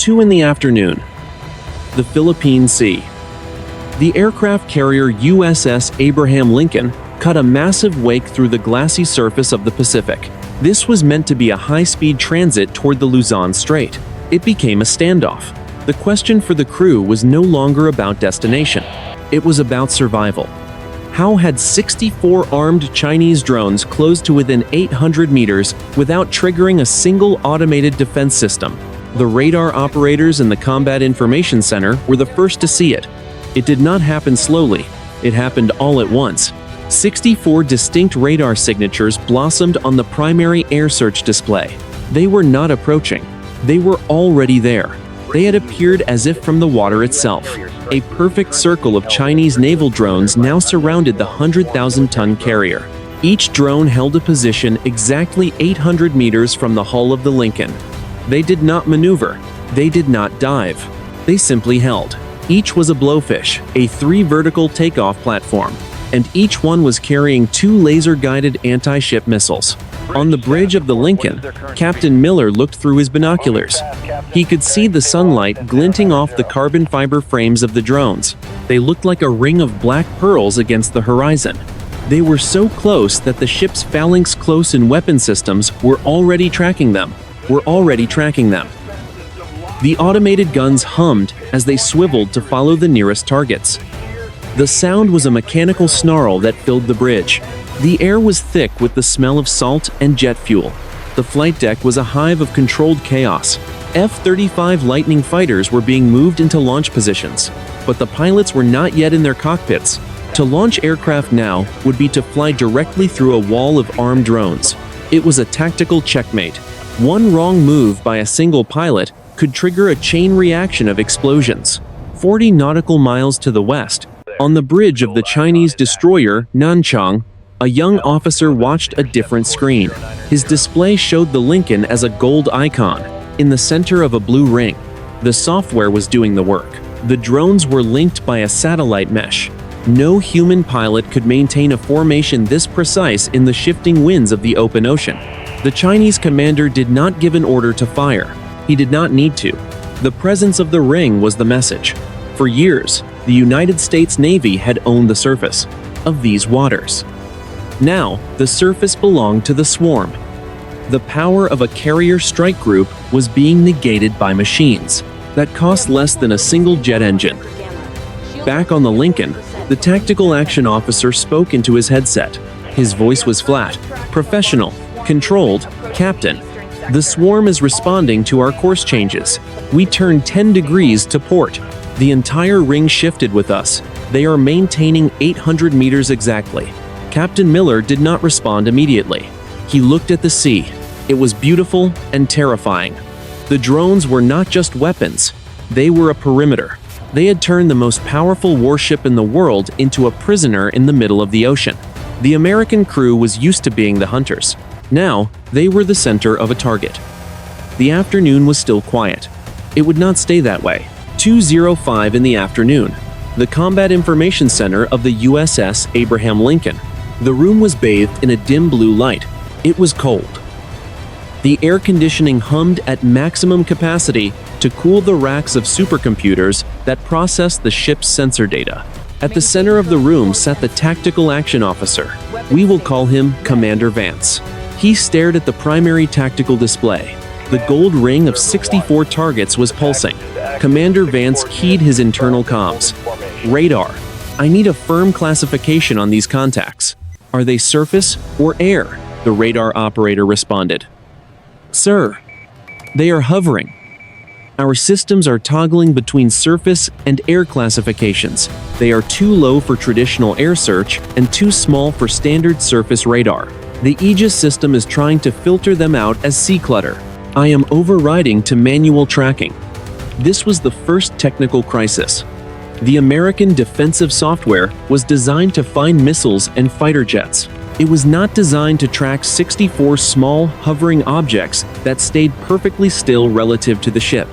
2 in the afternoon. The Philippine Sea. The aircraft carrier USS Abraham Lincoln cut a massive wake through the glassy surface of the Pacific. This was meant to be a high-speed transit toward the Luzon Strait. It became a standoff. The question for the crew was no longer about destination. It was about survival. How had 64 armed Chinese drones closed to within 800 meters without triggering a single automated defense system? The radar operators in the Combat Information Center were the first to see it. It did not happen slowly. It happened all at once. 64 distinct radar signatures blossomed on the primary air search display. They were not approaching. They were already there. They had appeared as if from the water itself. A perfect circle of Chinese naval drones now surrounded the 100,000-ton carrier. Each drone held a position exactly 800 meters from the hull of the Lincoln. They did not maneuver. They did not dive. They simply held. Each was a Blowfish A3 vertical takeoff platform, and each one was carrying 2 laser-guided anti-ship missiles. On the bridge of the Lincoln, Captain Miller looked through his binoculars. He could see the sunlight glinting off the carbon fiber frames of the drones. They looked like a ring of black pearls against the horizon. They were so close that the ship's phalanx close-in weapon systems were already tracking them. The automated guns hummed as they swiveled to follow the nearest targets. The sound was a mechanical snarl that filled the bridge. The air was thick with the smell of salt and jet fuel. The flight deck was a hive of controlled chaos. F-35 Lightning fighters were being moved into launch positions, but the pilots were not yet in their cockpits. To launch aircraft now would be to fly directly through a wall of armed drones. It was a tactical checkmate. One wrong move by a single pilot could trigger a chain reaction of explosions. 40 nautical miles to the west, on the bridge of the Chinese destroyer Nanchang, a young officer watched a different screen. His display showed the Lincoln as a gold icon, in the center of a blue ring. The software was doing the work. The drones were linked by a satellite mesh. No human pilot could maintain a formation this precise in the shifting winds of the open ocean. The Chinese commander did not give an order to fire. He did not need to. The presence of the ring was the message. For years, the United States Navy had owned the surface of these waters. Now, the surface belonged to the swarm. The power of a carrier strike group was being negated by machines that cost less than a single jet engine. Back on the Lincoln, the tactical action officer spoke into his headset. His voice was flat, professional, controlled. "Captain, the swarm is responding to our course changes. We turned 10 degrees to port. The entire ring shifted with us. They are maintaining 800 meters exactly." Captain Miller did not respond immediately. He looked at the sea. It was beautiful and terrifying. The drones were not just weapons. They were a perimeter. They had turned the most powerful warship in the world into a prisoner in the middle of the ocean. The American crew was used to being the hunters. Now, they were the center of a target. The afternoon was still quiet. It would not stay that way. 2:05 in the afternoon. The Combat Information Center of the USS Abraham Lincoln. The room was bathed in a dim blue light. It was cold. The air conditioning hummed at maximum capacity to cool the racks of supercomputers that processed the ship's sensor data. At the center of the room sat the tactical action officer. We will call him Commander Vance. He stared at the primary tactical display. The gold ring of 64 targets was pulsing. Commander Vance keyed his internal comms. "Radar. I need a firm classification on these contacts. Are they surface or air?" the radar operator responded. "Sir, they are hovering. Our systems are toggling between surface and air classifications. They are too low for traditional air search and too small for standard surface radar. The Aegis system is trying to filter them out as sea clutter. I am overriding to manual tracking." This was the first technical crisis. The American defensive software was designed to find missiles and fighter jets. It was not designed to track 64 small, hovering objects that stayed perfectly still relative to the ship.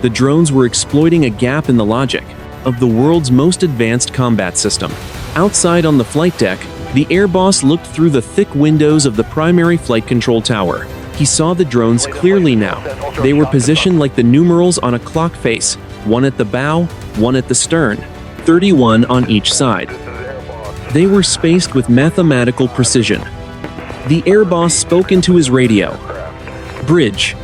The drones were exploiting a gap in the logic of the world's most advanced combat system. Outside on the flight deck, the air boss looked through the thick windows of the primary flight control tower. He saw the drones clearly now. They were positioned like the numerals on a clock face, one at the bow, one at the stern, 31 on each side. They were spaced with mathematical precision. The air boss spoke into his radio. "Bridge.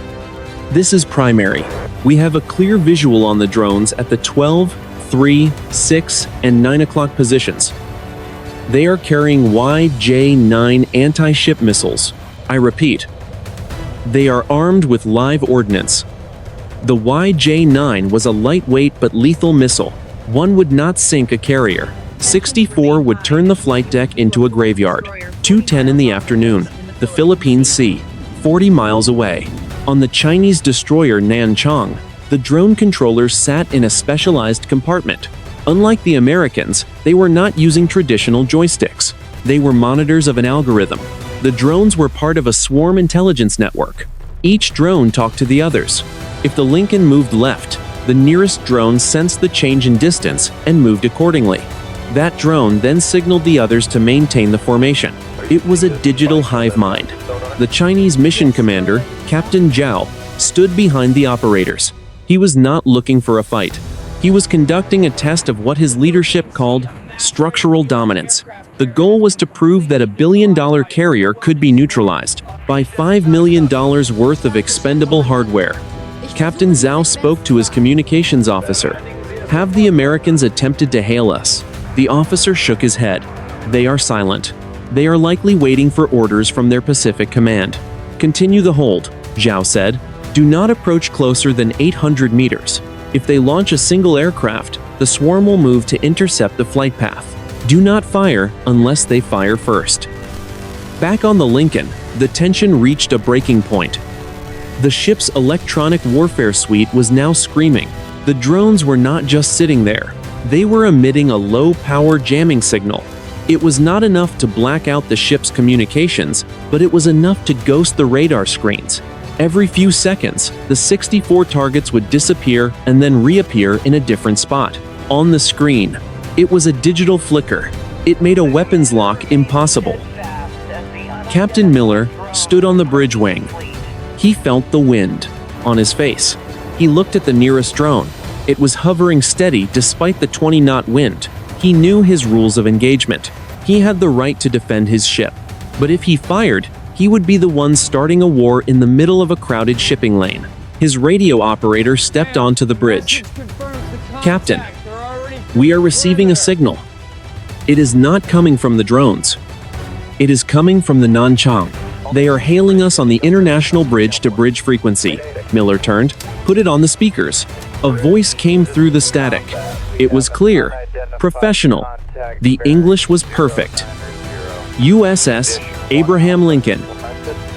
This is primary. We have a clear visual on the drones at the 12, 3, 6, and 9 o'clock positions. They are carrying YJ-9 anti-ship missiles. I repeat, they are armed with live ordnance. The YJ-9 was a lightweight but lethal missile. One would not sink a carrier. 64 would turn the flight deck into a graveyard. 2:10 in the afternoon, the Philippine Sea, 40 miles away. On the Chinese destroyer Nanchang, the drone controllers sat in a specialized compartment. Unlike the Americans, they were not using traditional joysticks. They were monitors of an algorithm. The drones were part of a swarm intelligence network. Each drone talked to the others. If the Lincoln moved left, the nearest drone sensed the change in distance and moved accordingly. That drone then signaled the others to maintain the formation. It was a digital hive mind. The Chinese mission commander, Captain Zhao, stood behind the operators. He was not looking for a fight. He was conducting a test of what his leadership called structural dominance. The goal was to prove that a billion-dollar carrier could be neutralized by $5 million worth of expendable hardware. Captain Zhao spoke to his communications officer. "Have the Americans attempted to hail us?" The officer shook his head. "They are silent. They are likely waiting for orders from their Pacific command." "Continue the hold," Zhao said. "Do not approach closer than 800 meters. If they launch a single aircraft, the swarm will move to intercept the flight path. Do not fire unless they fire first." Back on the Lincoln, the tension reached a breaking point. The ship's electronic warfare suite was now screaming. The drones were not just sitting there. They were emitting a low-power jamming signal. It was not enough to black out the ship's communications, but it was enough to ghost the radar screens. Every few seconds, the 64 targets would disappear and then reappear in a different spot. On the screen, it was a digital flicker. It made a weapons lock impossible. Captain Miller stood on the bridge wing. He felt the wind on his face. He looked at the nearest drone. It was hovering steady despite the 20-knot wind. He knew his rules of engagement. He had the right to defend his ship. But if he fired, he would be the one starting a war in the middle of a crowded shipping lane. His radio operator stepped onto the bridge. "Captain, we are receiving a signal. It is not coming from the drones. It is coming from the Nanchang. They are hailing us on the international bridge-to-bridge frequency." Miller turned, put it on the speakers. A voice came through the static. It was clear, professional. The English was perfect. "USS Abraham Lincoln.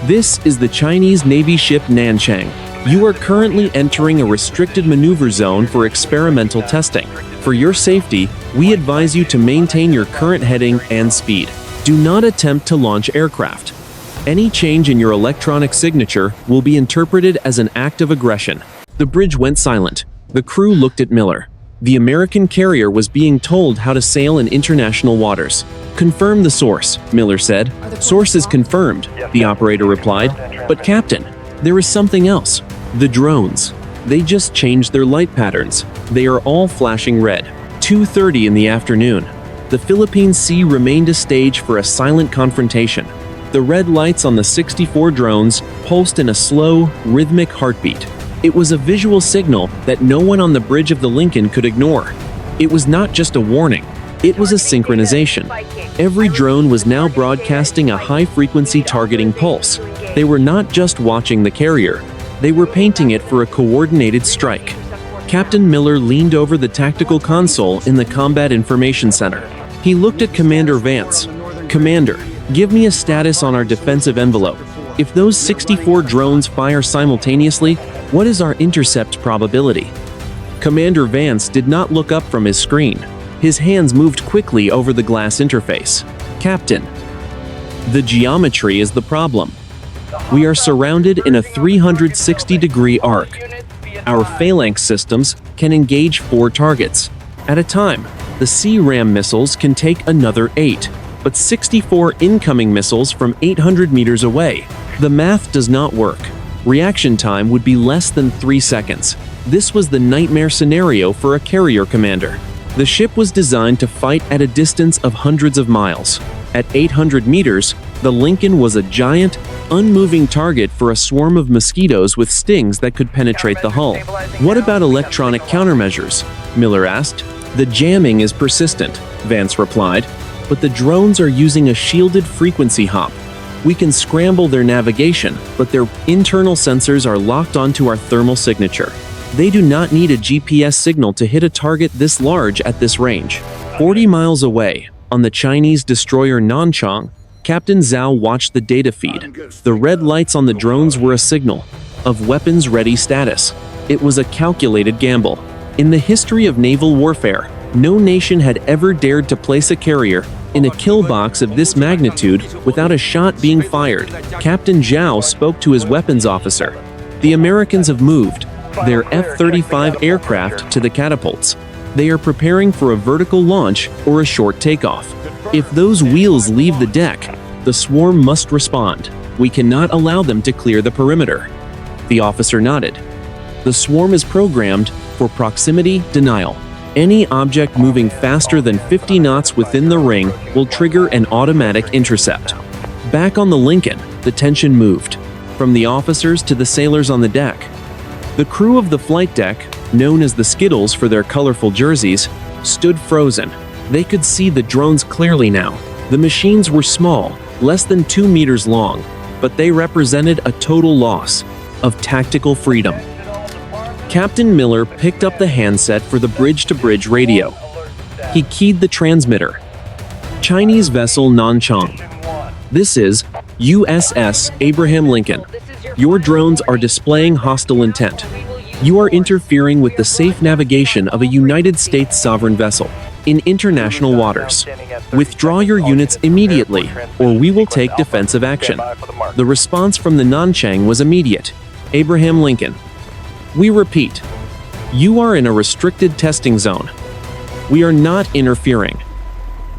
This is the Chinese Navy ship Nanchang. You are currently entering a restricted maneuver zone for experimental testing. For your safety, we advise you to maintain your current heading and speed. Do not attempt to launch aircraft. Any change in your electronic signature will be interpreted as an act of aggression." The bridge went silent. The crew looked at Miller. The American carrier was being told how to sail in international waters. "Confirm the source," Miller said. "Source is confirmed," the operator replied. "But Captain, there is something else. The drones. They just changed their light patterns. They are all flashing red." 2:30 in the afternoon. The Philippine Sea remained a stage for a silent confrontation. The red lights on the 64 drones pulsed in a slow, rhythmic heartbeat. It was a visual signal that no one on the bridge of the Lincoln could ignore. It was not just a warning. It was a synchronization. Every drone was now broadcasting a high-frequency targeting pulse. They were not just watching the carrier. They were painting it for a coordinated strike. Captain Miller leaned over the tactical console in the Combat Information Center. He looked at Commander Vance. "Commander, give me a status on our defensive envelope. If those 64 drones fire simultaneously, what is our intercept probability?" Commander Vance did not look up from his screen. His hands moved quickly over the glass interface. "Captain, the geometry is the problem. We are surrounded in a 360-degree arc. Our phalanx systems can engage 4 targets at a time. The C-RAM missiles can take another 8, but 64 incoming missiles from 800 meters away. The math does not work. Reaction time would be less than 3 seconds. This was the nightmare scenario for a carrier commander. The ship was designed to fight at a distance of hundreds of miles. At 800 meters, the Lincoln was a giant, unmoving target for a swarm of mosquitoes with stings that could penetrate the hull. What about electronic countermeasures? Miller asked. The jamming is persistent, Vance replied, but the drones are using a shielded frequency hop. We can scramble their navigation, but their internal sensors are locked onto our thermal signature. They do not need a GPS signal to hit a target this large at this range. 40 miles away, on the Chinese destroyer Nanchang, Captain Zhao watched the data feed. The red lights on the drones were a signal of weapons-ready status. It was a calculated gamble. In the history of naval warfare, no nation had ever dared to place a carrier in a kill box of this magnitude without a shot being fired. Captain Zhao spoke to his weapons officer. The Americans have moved their F-35 aircraft to the catapults. They are preparing for a vertical launch or a short takeoff. If those wheels leave the deck, the swarm must respond. We cannot allow them to clear the perimeter. The officer nodded. The swarm is programmed for proximity denial. Any object moving faster than 50 knots within the ring will trigger an automatic intercept. Back on the Lincoln, the tension moved, from the officers to the sailors on the deck. The crew of the flight deck, known as the Skittles for their colorful jerseys, stood frozen. They could see the drones clearly now. The machines were small, less than 2 meters long, but they represented a total loss of tactical freedom. Captain Miller picked up the handset for the bridge-to-bridge radio. He keyed the transmitter. Chinese vessel Nanchang. This is USS Abraham Lincoln. Your drones are displaying hostile intent. You are interfering with the safe navigation of a United States sovereign vessel in international waters. Withdraw your units immediately, or we will take defensive action. The response from the Nanchang was immediate. Abraham Lincoln. We repeat, you are in a restricted testing zone. We are not interfering.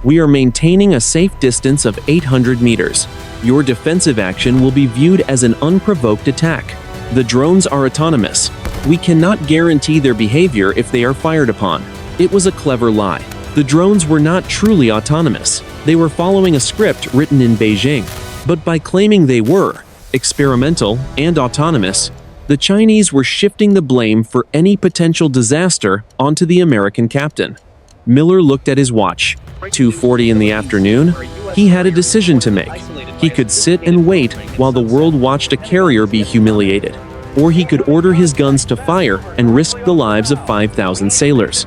We are maintaining a safe distance of 800 meters. Your defensive action will be viewed as an unprovoked attack. The drones are autonomous. We cannot guarantee their behavior if they are fired upon. It was a clever lie. The drones were not truly autonomous. They were following a script written in Beijing. But by claiming they were experimental and autonomous, the Chinese were shifting the blame for any potential disaster onto the American captain. Miller looked at his watch. 2:40 in the afternoon. He had a decision to make. He could sit and wait while the world watched a carrier be humiliated, or he could order his guns to fire and risk the lives of 5,000 sailors.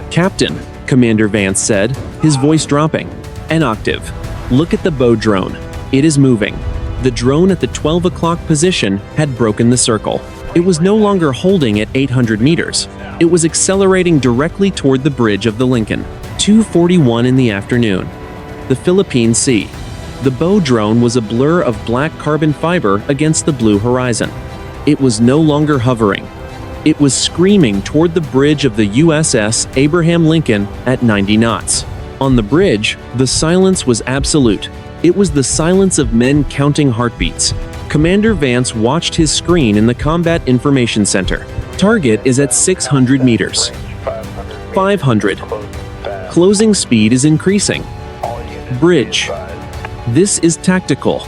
Captain, Commander Vance said, his voice dropping an octave. Look at the bow drone. It is moving. The drone at the 12 o'clock position had broken the circle. It was no longer holding at 800 meters. It was accelerating directly toward the bridge of the Lincoln. 2:41 in the afternoon. The Philippine Sea. The bow drone was a blur of black carbon fiber against the blue horizon. It was no longer hovering. It was screaming toward the bridge of the USS Abraham Lincoln at 90 knots. On the bridge, the silence was absolute. It was the silence of men counting heartbeats. Commander Vance watched his screen in the Combat Information Center. Target is at 600 meters. 500. Closing speed is increasing. Bridge. This is tactical,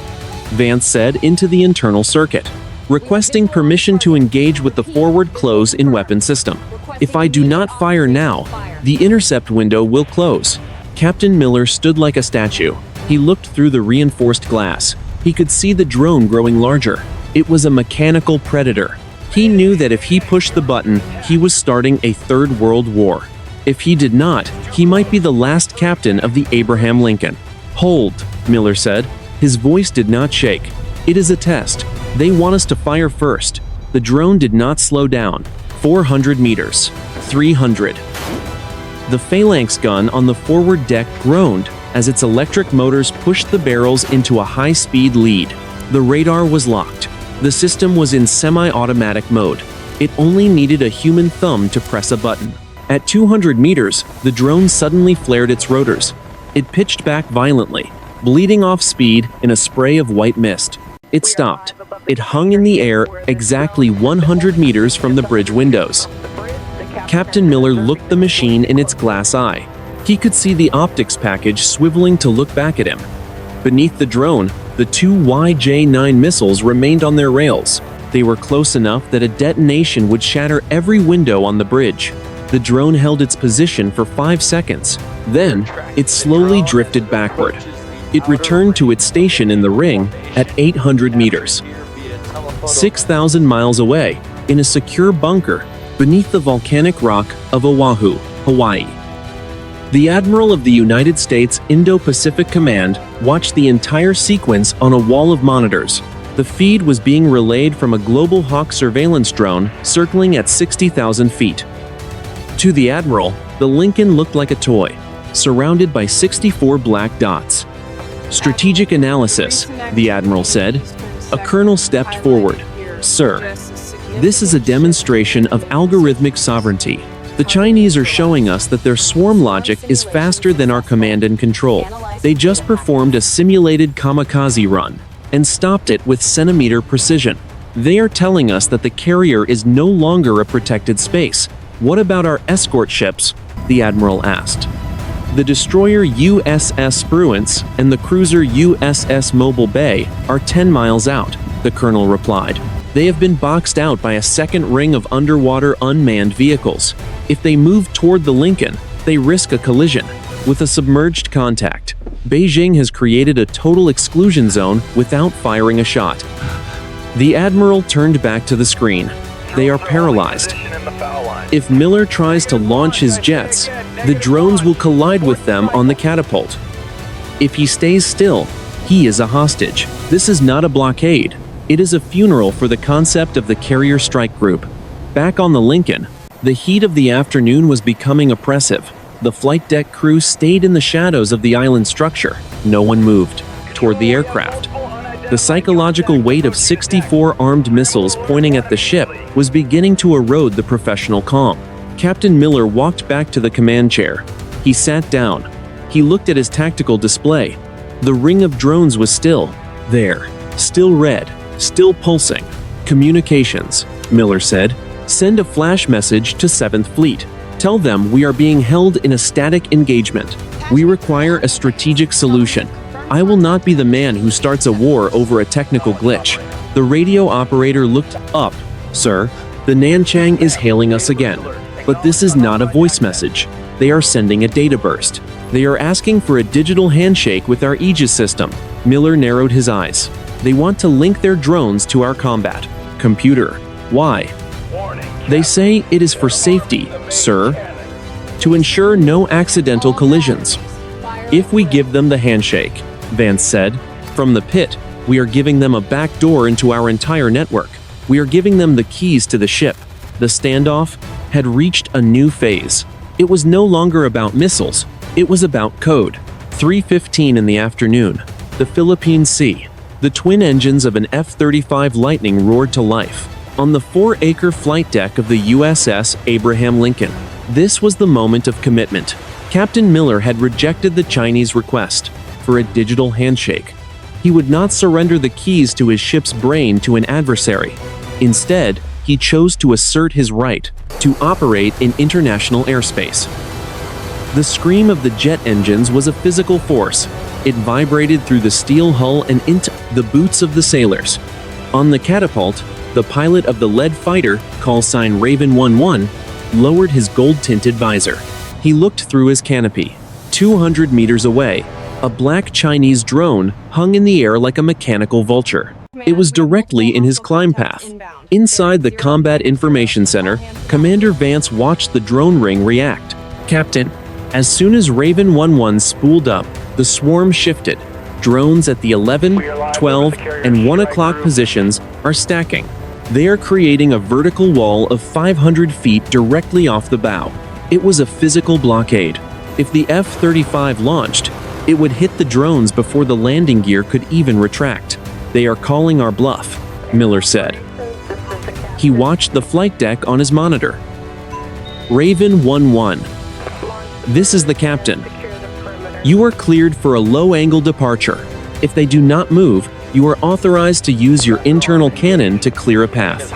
Vance said into the internal circuit, requesting permission to engage with the forward close in weapon system. If I do not fire now, the intercept window will close. Captain Miller stood like a statue. He looked through the reinforced glass. He could see the drone growing larger. It was a mechanical predator. He knew that if he pushed the button, he was starting a third world war. If he did not, he might be the last captain of the Abraham Lincoln. Hold, Miller said. His voice did not shake. It is a test. They want us to fire first. The drone did not slow down. 400 meters. 300. The phalanx gun on the forward deck groaned as its electric motors pushed the barrels into a high-speed lead. The radar was locked. The system was in semi-automatic mode. It only needed a human thumb to press a button. At 200 meters, the drone suddenly flared its rotors. It pitched back violently, bleeding off speed in a spray of white mist. It stopped. It hung in the air exactly 100 meters from the bridge windows. Captain Miller looked the machine in its glass eye. He could see the optics package swiveling to look back at him. Beneath the drone, the two YJ-9 missiles remained on their rails. They were close enough that a detonation would shatter every window on the bridge. The drone held its position for 5 seconds. Then, it slowly drifted backward. It returned to its station in the ring at 800 meters. 6,000 miles away, in a secure bunker, beneath the volcanic rock of Oahu, Hawaii. The Admiral of the United States Indo-Pacific Command watched the entire sequence on a wall of monitors. The feed was being relayed from a Global Hawk surveillance drone circling at 60,000 feet. To the Admiral, the Lincoln looked like a toy, surrounded by 64 black dots. "Strategic analysis," the Admiral said. A colonel stepped forward. "Sir, this is a demonstration of algorithmic sovereignty. The Chinese are showing us that their swarm logic is faster than our command and control. They just performed a simulated kamikaze run and stopped it with centimeter precision. They are telling us that the carrier is no longer a protected space. What about our escort ships?" the Admiral asked. "The destroyer USS Spruance and the cruiser USS Mobile Bay are 10 miles out," the colonel replied. "They have been boxed out by a second ring of underwater unmanned vehicles. If they move toward the Lincoln, they risk a collision with a submerged contact. Beijing has created a total exclusion zone without firing a shot." The Admiral turned back to the screen. "They are paralyzed. If Miller tries to launch his jets, the drones will collide with them on the catapult. If he stays still, he is a hostage. This is not a blockade. It is a funeral for the concept of the carrier strike group." Back on the Lincoln, the heat of the afternoon was becoming oppressive. The flight deck crew stayed in the shadows of the island structure. No one moved toward the aircraft. The psychological weight of 64 armed missiles pointing at the ship was beginning to erode the professional calm. Captain Miller walked back to the command chair. He sat down. He looked at his tactical display. The ring of drones was still there, still red, still pulsing. "Communications," Miller said. "Send a flash message to 7th Fleet. Tell them we are being held in a static engagement. We require a strategic solution. I will not be the man who starts a war over a technical glitch." The radio operator looked up. "Sir, the Nanchang is hailing us again. But this is not a voice message. They are sending a data burst. They are asking for a digital handshake with our Aegis system." Miller narrowed his eyes. "They want to link their drones to our combat computer. Why?" "They say it is for safety, sir. To ensure no accidental collisions." "If we give them the handshake," Vance said, "from the pit, we are giving them a back door into our entire network. We are giving them the keys to the ship." The standoff had reached a new phase. It was no longer about missiles. It was about code. 3:15 in the afternoon. The Philippine Sea. The twin engines of an F-35 Lightning roared to life on the 4-acre flight deck of the USS Abraham Lincoln. This was the moment of commitment. Captain Miller had rejected the Chinese request for a digital handshake. He would not surrender the keys to his ship's brain to an adversary. Instead, he chose to assert his right to operate in international airspace. The scream of the jet engines was a physical force. It vibrated through the steel hull and into the boots of the sailors. On the catapult, the pilot of the lead fighter, callsign Raven 11, lowered his gold-tinted visor. He looked through his canopy. 200 meters away, a black Chinese drone hung in the air like a mechanical vulture. It was directly in his climb path. Inside the Combat Information Center, Commander Vance watched the drone ring react. "Captain." As soon as Raven 11 spooled up, the swarm shifted. Drones at the 11, 12, and 1 o'clock positions are stacking. They are creating a vertical wall of 500 feet directly off the bow. It was a physical blockade. If the F-35 launched, it would hit the drones before the landing gear could even retract. "They are calling our bluff," Miller said. He watched the flight deck on his monitor. Raven 11. "This is the captain. You are cleared for a low-angle departure. If they do not move, You are authorized to use your internal cannon to clear a path.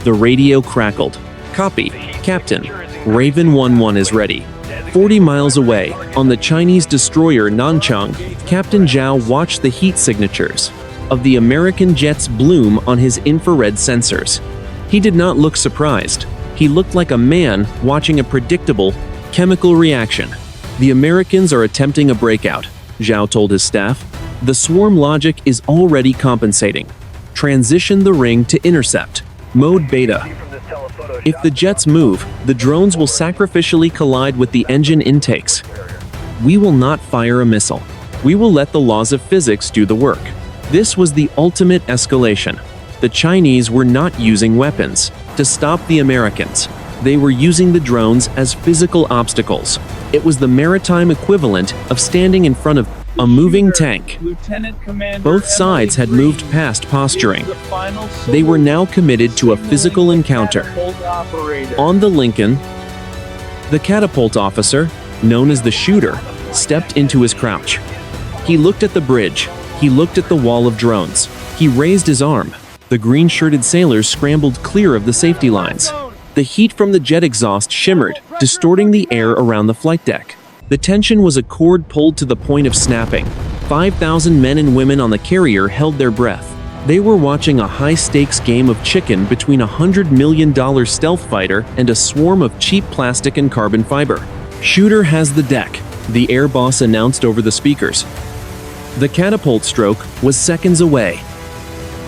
The radio crackled. Copy, Captain. Raven 1-1 is ready. 40 miles away, on the Chinese destroyer Nanchang, Captain Zhao watched the heat signatures of the American jets bloom on his infrared sensors. He did not look surprised. He looked like a man watching a predictable chemical reaction. The Americans are attempting a breakout, Zhao told his staff. The swarm logic is already compensating. Transition the ring to intercept. Mode beta. If the jets move, the drones will sacrificially collide with the engine intakes. We will not fire a missile. We will let the laws of physics do the work. This was the ultimate escalation. The Chinese were not using weapons to stop the Americans. They were using the drones as physical obstacles. It was the maritime equivalent of standing in front of a moving tank. Both sides had moved past posturing. They were now committed to a physical encounter. On the Lincoln, the catapult officer, known as the shooter, stepped into his crouch. He looked at the bridge. He looked at the wall of drones. He raised his arm. The green-shirted sailors scrambled clear of the safety lines. The heat from the jet exhaust shimmered, distorting the air around the flight deck. The tension was a cord pulled to the point of snapping. 5,000 men and women on the carrier held their breath. They were watching a high-stakes game of chicken between a $100 million stealth fighter and a swarm of cheap plastic and carbon fiber. "Shooter has the deck," the air boss announced over the speakers. The catapult stroke was seconds away.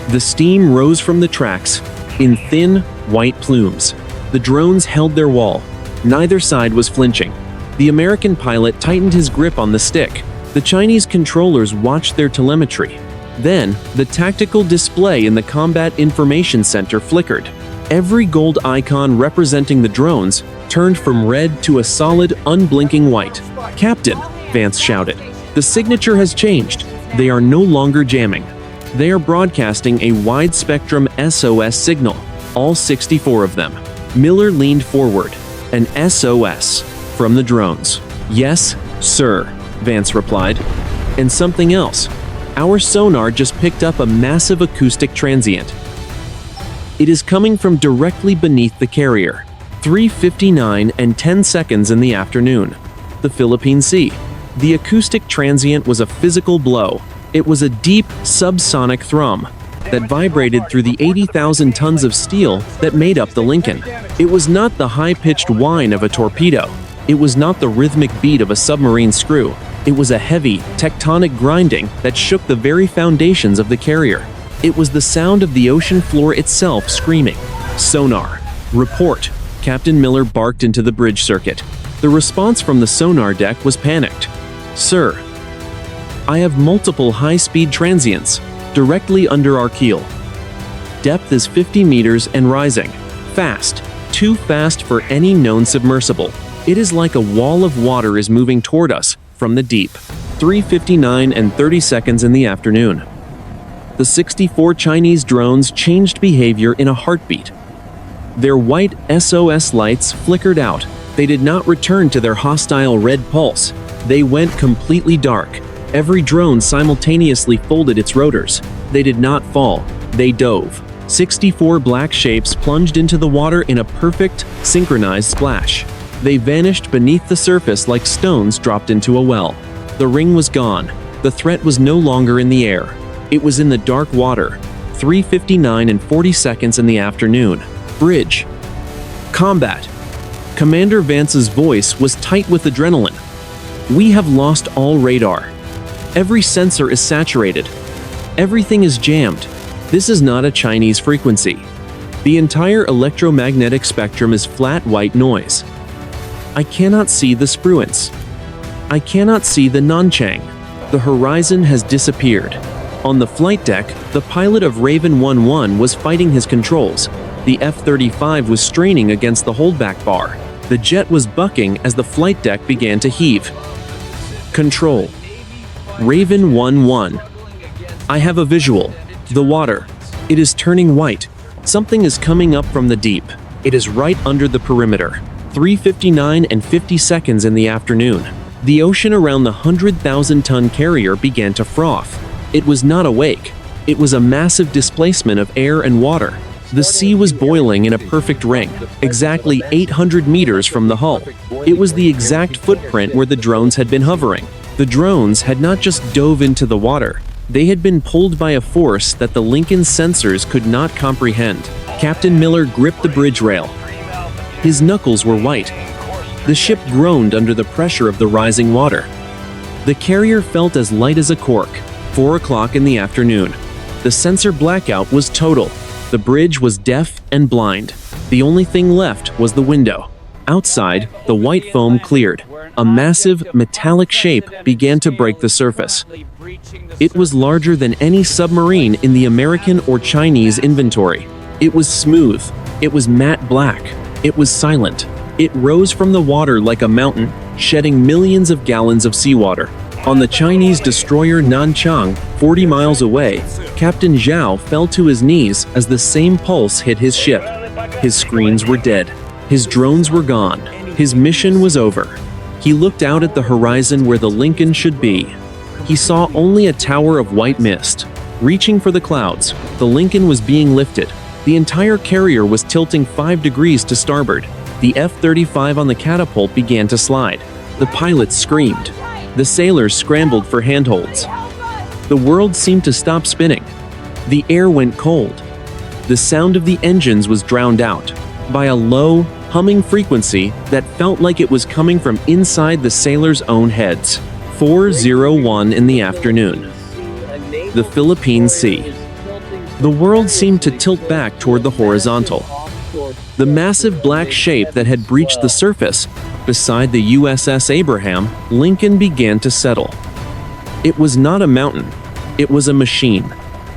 The steam rose from the tracks in thin, white plumes. The drones held their wall. Neither side was flinching. The American pilot tightened his grip on the stick. The Chinese controllers watched their telemetry. Then, the tactical display in the Combat Information Center flickered. Every gold icon representing the drones turned from red to a solid, unblinking white. "Captain," Vance shouted, "the signature has changed. They are no longer jamming. They are broadcasting a wide-spectrum SOS signal, all 64 of them." Miller leaned forward. "An SOS from the drones." "Yes, sir," Vance replied. "And something else. Our sonar just picked up a massive acoustic transient. It is coming from directly beneath the carrier. 3:59 and 10 seconds in the afternoon. The Philippine Sea. The acoustic transient was a physical blow. It was a deep, subsonic thrum that vibrated through the 80,000 tons of steel that made up the Lincoln. It was not the high-pitched whine of a torpedo. It was not the rhythmic beat of a submarine screw. It was a heavy, tectonic grinding that shook the very foundations of the carrier. It was the sound of the ocean floor itself screaming. "Sonar. Report," Captain Miller barked into the bridge circuit. The response from the sonar deck was panicked. "Sir, I have multiple high-speed transients directly under our keel. Depth is 50 meters and rising. Fast. Too fast for any known submersible. It is like a wall of water is moving toward us from the deep." 3:59 and 30 seconds in the afternoon. The 64 Chinese drones changed behavior in a heartbeat. Their white SOS lights flickered out. They did not return to their hostile red pulse. They went completely dark. Every drone simultaneously folded its rotors. They did not fall. They dove. 64 black shapes plunged into the water in a perfect, synchronized splash. They vanished beneath the surface like stones dropped into a well. The ring was gone. The threat was no longer in the air. It was in the dark water. 3:59 and 40 seconds in the afternoon. Bridge. Combat. Commander Vance's voice was tight with adrenaline. "We have lost all radar. Every sensor is saturated. Everything is jammed. This is not a Chinese frequency. The entire electromagnetic spectrum is flat white noise. I cannot see the spruance. I cannot see the Nanchang. The horizon has disappeared." On the flight deck, the pilot of Raven 1-1 was fighting his controls. The F-35 was straining against the holdback bar. The jet was bucking as the flight deck began to heave. Control. Raven 1-1. "I have a visual. The water. It is turning white. Something is coming up from the deep. It is right under the perimeter." 3:59 and 50 seconds in the afternoon. The ocean around the 100,000-ton carrier began to froth. It was not a wake. It was a massive displacement of air and water. The sea was boiling in a perfect ring, exactly 800 meters from the hull. It was the exact footprint where the drones had been hovering. The drones had not just dove into the water. They had been pulled by a force that the Lincoln's sensors could not comprehend. Captain Miller gripped the bridge rail. His knuckles were white. The ship groaned under the pressure of the rising water. The carrier felt as light as a cork. 4 o'clock in the afternoon. The sensor blackout was total. The bridge was deaf and blind. The only thing left was the window. Outside, the white foam cleared. A massive, metallic shape began to break the surface. It was larger than any submarine in the American or Chinese inventory. It was smooth. It was matte black. It was silent. It rose from the water like a mountain, shedding millions of gallons of seawater. On the Chinese destroyer Nanchang, 40 miles away, Captain Zhao fell to his knees as the same pulse hit his ship. His screens were dead. His drones were gone. His mission was over. He looked out at the horizon where the Lincoln should be. He saw only a tower of white mist. Reaching for the clouds, the Lincoln was being lifted. The entire carrier was tilting 5 degrees to starboard. The F-35 on the catapult began to slide. The pilots screamed. The sailors scrambled for handholds. The world seemed to stop spinning. The air went cold. The sound of the engines was drowned out by a low, humming frequency that felt like it was coming from inside the sailors' own heads. 4:01 in the afternoon. The Philippine Sea. The world seemed to tilt back toward the horizontal. The massive black shape that had breached the surface beside the USS Abraham Lincoln began to settle. It was not a mountain. It was a machine.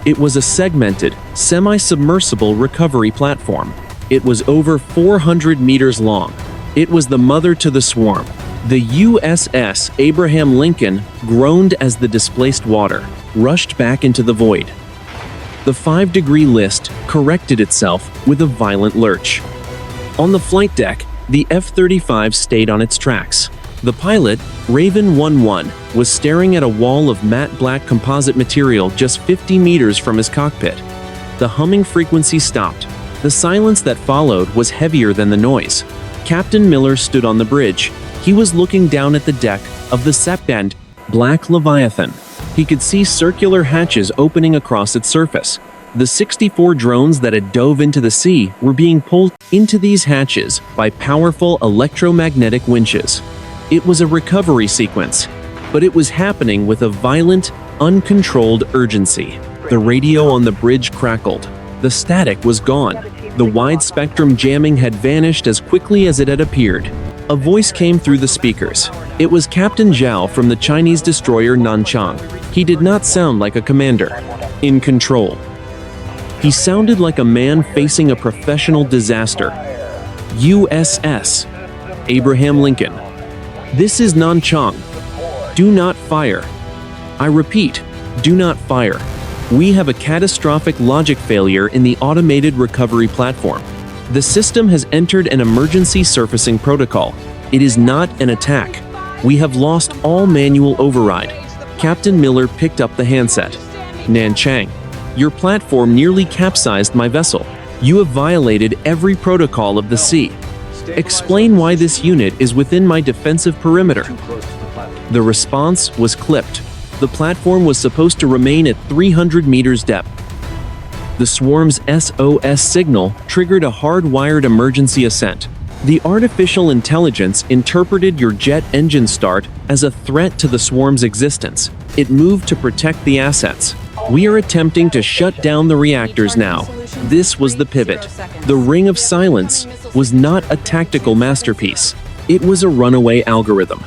It was a segmented, semi-submersible recovery platform. It was over 400 meters long. It was the mother to the swarm. The USS Abraham Lincoln groaned as the displaced water rushed back into the void. The 5-degree list corrected itself with a violent lurch. On the flight deck, the F-35 stayed on its tracks. The pilot, Raven 11, was staring at a wall of matte black composite material just 50 meters from his cockpit. The humming frequency stopped. The silence that followed was heavier than the noise. Captain Miller stood on the bridge. He was looking down at the deck of the Septband Black Leviathan. He could see circular hatches opening across its surface. The 64 drones that had dove into the sea were being pulled into these hatches by powerful electromagnetic winches. It was a recovery sequence, but it was happening with a violent, uncontrolled urgency. The radio on the bridge crackled. The static was gone. The wide-spectrum jamming had vanished as quickly as it had appeared. A voice came through the speakers. It was Captain Zhao from the Chinese destroyer Nanchang. He did not sound like a commander in control. He sounded like a man facing a professional disaster. USS Abraham Lincoln. This is Nanchang. Do not fire. I repeat, do not fire. We have a catastrophic logic failure in the automated recovery platform. The system has entered an emergency surfacing protocol. It is not an attack. We have lost all manual override. Captain Miller picked up the handset. Nanchang, your platform nearly capsized my vessel. You have violated every protocol of the sea. Explain why this unit is within my defensive perimeter. The response was clipped. The platform was supposed to remain at 300 meters depth. The swarm's SOS signal triggered a hard-wired emergency ascent. The artificial intelligence interpreted your jet engine start as a threat to the swarm's existence. It moved to protect the assets. We are attempting to shut down the reactors now. This was the pivot. The Ring of Silence was not a tactical masterpiece. It was a runaway algorithm.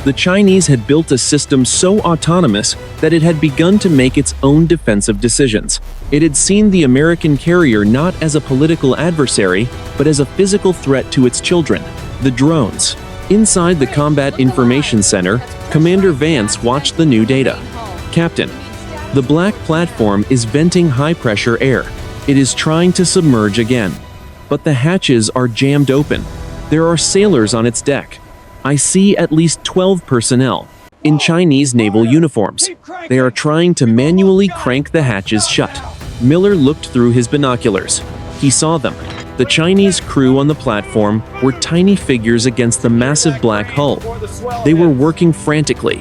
The Chinese had built a system so autonomous that it had begun to make its own defensive decisions. It had seen the American carrier not as a political adversary, but as a physical threat to its children, the drones. Inside the Combat Information Center, Commander Vance watched the new data. Captain, the black platform is venting high-pressure air. It is trying to submerge again. But the hatches are jammed open. There are sailors on its deck. I see at least 12 personnel. in Chinese naval uniforms. They are trying to manually crank the hatches shut. Miller looked through his binoculars. He saw them. The Chinese crew on the platform were tiny figures against the massive black hull. They were working frantically.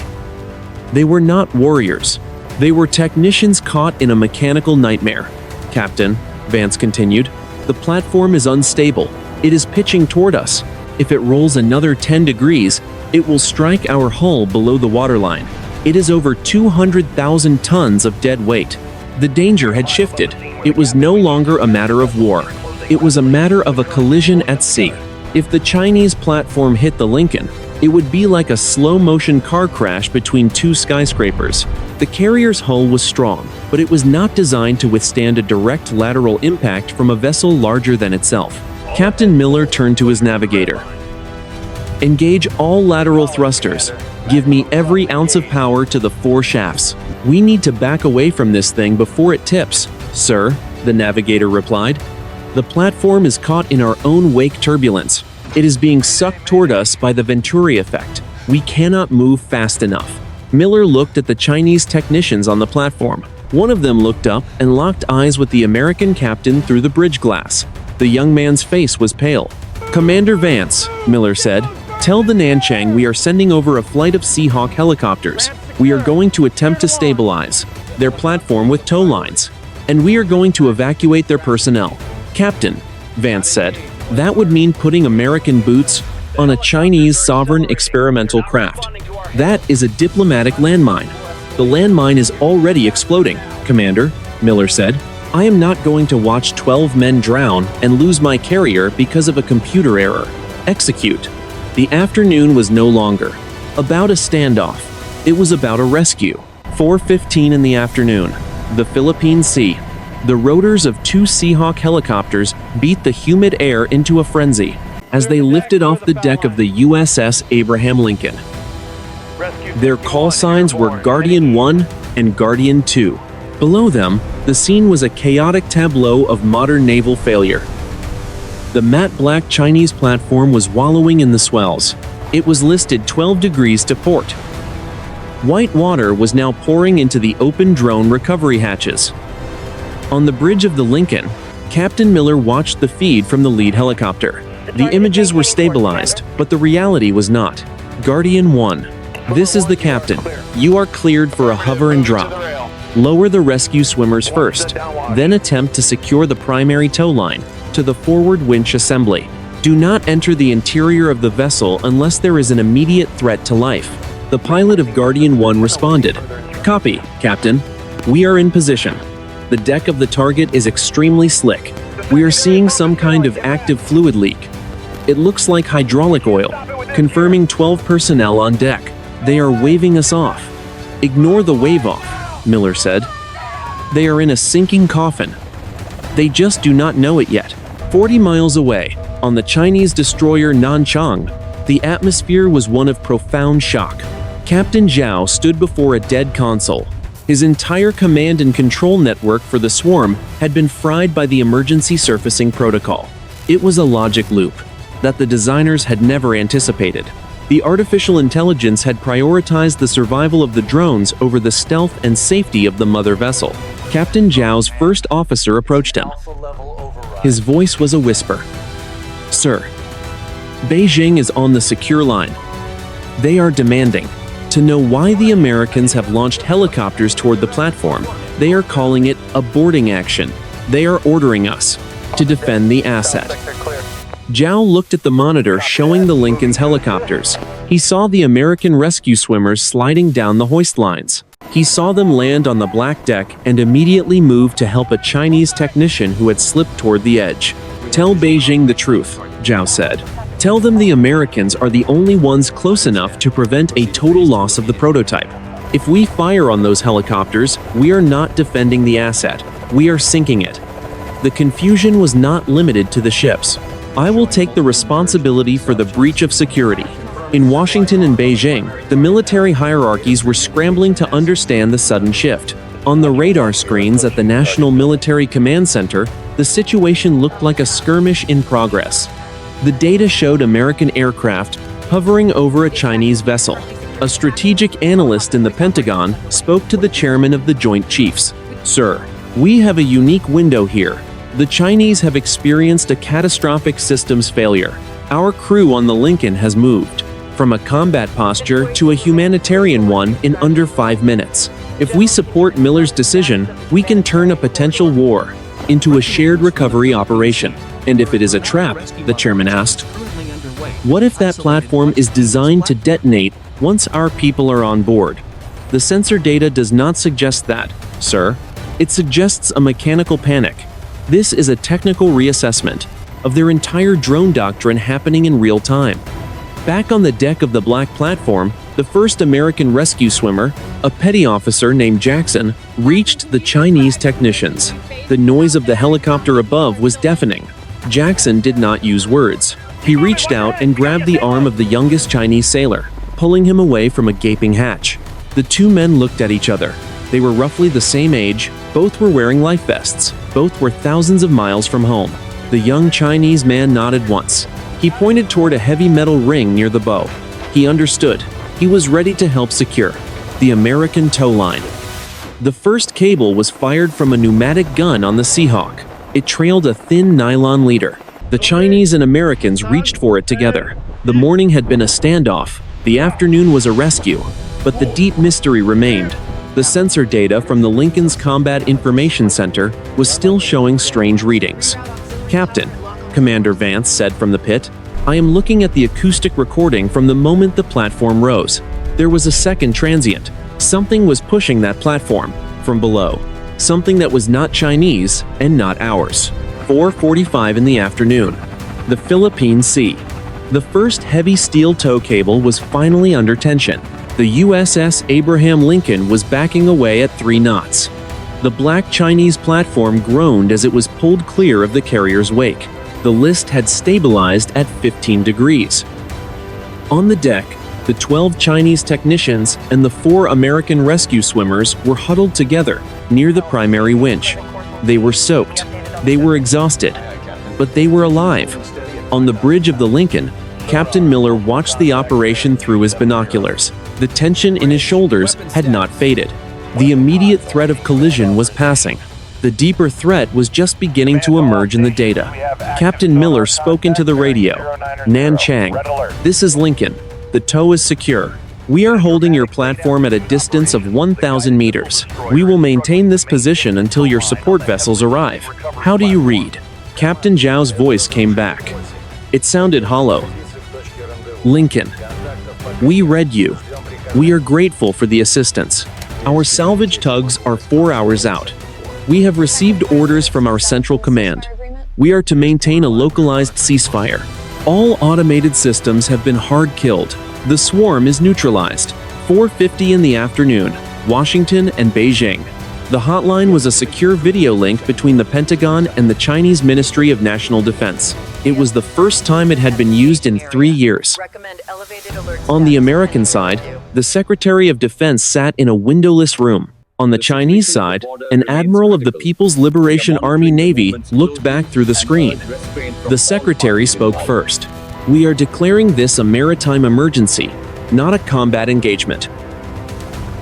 They were not warriors. They were technicians caught in a mechanical nightmare. Captain, Vance continued, the platform is unstable. It is pitching toward us. If it rolls another 10 degrees, it will strike our hull below the waterline. It is over 200,000 tons of dead weight. The danger had shifted. It was no longer a matter of war. It was a matter of a collision at sea. If the Chinese platform hit the Lincoln, it would be like a slow-motion car crash between two skyscrapers. The carrier's hull was strong, but it was not designed to withstand a direct lateral impact from a vessel larger than itself. Captain Miller turned to his navigator. Engage all lateral thrusters. Give me every ounce of power to the 4 shafts. We need to back away from this thing before it tips. Sir, the navigator replied. The platform is caught in our own wake turbulence. It is being sucked toward us by the Venturi effect. We cannot move fast enough. Miller looked at the Chinese technicians on the platform. One of them looked up and locked eyes with the American captain through the bridge glass. The young man's face was pale. Commander Vance, Miller said, tell the Nanchang we are sending over a flight of Seahawk helicopters. We are going to attempt to stabilize their platform with tow lines, and we are going to evacuate their personnel. Captain, Vance said, that would mean putting American boots on a Chinese sovereign experimental craft. That is a diplomatic landmine. The landmine is already exploding, Commander, Miller said. I am not going to watch 12 men drown and lose my carrier because of a computer error. Execute. The afternoon was no longer about a standoff. It was about a rescue. 4:15 in the afternoon. The Philippine Sea. The rotors of 2 Seahawk helicopters beat the humid air into a frenzy as they lifted off the deck of the USS Abraham Lincoln. Their call signs were Guardian 1 and Guardian 2. Below them, the scene was a chaotic tableau of modern naval failure. The matte black Chinese platform was wallowing in the swells. It was listed 12 degrees to port. White water was now pouring into the open drone recovery hatches. On the bridge of the Lincoln, Captain Miller watched the feed from the lead helicopter. The images were stabilized, but the reality was not. Guardian 1. This is the captain. You are cleared for a hover and drop. Lower the rescue swimmers first, then attempt to secure the primary tow line to the forward winch assembly. Do not enter the interior of the vessel unless there is an immediate threat to life. The pilot of Guardian 1 responded. Copy, Captain. We are in position. The deck of the target is extremely slick. We are seeing some kind of active fluid leak. It looks like hydraulic oil. Confirming 12 personnel on deck. They are waving us off. Ignore the wave off, Miller said. They are in a sinking coffin. They just do not know it yet. 40 miles away, on the Chinese destroyer Nanchang, the atmosphere was one of profound shock. Captain Zhao stood before a dead console. His entire command and control network for the swarm had been fried by the emergency surfacing protocol. It was a logic loop that the designers had never anticipated. The artificial intelligence had prioritized the survival of the drones over the stealth and safety of the mother vessel. Captain Zhao's first officer approached him. His voice was a whisper. Sir, Beijing is on the secure line. They are demanding to know why the Americans have launched helicopters toward the platform. They are calling it a boarding action. They are ordering us to defend the asset. Zhao looked at the monitor showing the Lincoln's helicopters. He saw the American rescue swimmers sliding down the hoist lines. He saw them land on the black deck and immediately move to help a Chinese technician who had slipped toward the edge. Tell Beijing the truth, Zhao said. Tell them the Americans are the only ones close enough to prevent a total loss of the prototype. If we fire on those helicopters, we are not defending the asset. We are sinking it. The confusion was not limited to the ships. I will take the responsibility for the breach of security. In Washington and Beijing, the military hierarchies were scrambling to understand the sudden shift. On the radar screens at the National Military Command Center, the situation looked like a skirmish in progress. The data showed American aircraft hovering over a Chinese vessel. A strategic analyst in the Pentagon spoke to the chairman of the Joint Chiefs. "Sir, we have a unique window here. The Chinese have experienced a catastrophic systems failure. Our crew on the Lincoln has moved from a combat posture to a humanitarian one in under 5 minutes. If we support Miller's decision, we can turn a potential war into a shared recovery operation." "And if it is a trap?" the chairman asked. "What if that platform is designed to detonate once our people are on board?" "The sensor data does not suggest that, sir. It suggests a mechanical panic. This is a technical reassessment of their entire drone doctrine happening in real time." Back on the deck of the black platform, the first American rescue swimmer, a petty officer named Jackson, reached the Chinese technicians. The noise of the helicopter above was deafening. Jackson did not use words. He reached out and grabbed the arm of the youngest Chinese sailor, pulling him away from a gaping hatch. The two men looked at each other. They were roughly the same age, both were wearing life vests, both were thousands of miles from home. The young Chinese man nodded once. He pointed toward a heavy metal ring near the bow. He understood. He was ready to help secure the American tow line. The first cable was fired from a pneumatic gun on the Seahawk. It trailed a thin nylon leader. The Chinese and Americans reached for it together. The morning had been a standoff. The afternoon was a rescue. But the deep mystery remained. The sensor data from the Lincoln's Combat Information Center was still showing strange readings. "Captain," Commander Vance said from the pit, "I am looking at the acoustic recording from the moment the platform rose. There was a second transient. Something was pushing that platform from below. Something that was not Chinese and not ours." 4:45 in the afternoon. The Philippine Sea. The first heavy steel tow cable was finally under tension. The USS Abraham Lincoln was backing away at 3 knots. The black Chinese platform groaned as it was pulled clear of the carrier's wake. The list had stabilized at 15 degrees. On the deck, the 12 Chinese technicians and the 4 American rescue swimmers were huddled together near the primary winch. They were soaked. They were exhausted. But they were alive. On the bridge of the Lincoln, Captain Miller watched the operation through his binoculars. The tension in his shoulders had not faded. The immediate threat of collision was passing. The deeper threat was just beginning to emerge in the data. Captain Miller spoke into the radio. "Nan Chang, this is Lincoln. The tow is secure. We are holding your platform at a distance of 1,000 meters. We will maintain this position until your support vessels arrive. How do you read?" Captain Zhao's voice came back. It sounded hollow. "Lincoln, we read you. We are grateful for the assistance. Our salvage tugs are 4 hours out. We have received orders from our central command. We are to maintain a localized ceasefire. All automated systems have been hard killed. The swarm is neutralized." 4:50 in the afternoon, Washington and Beijing. The hotline was a secure video link between the Pentagon and the Chinese Ministry of National Defense. It was the first time it had been used in 3 years. On the American side, the Secretary of Defense sat in a windowless room. On the Chinese side, an admiral of the People's Liberation Army Navy looked back through the screen. The secretary spoke first. "We are declaring this a maritime emergency, not a combat engagement.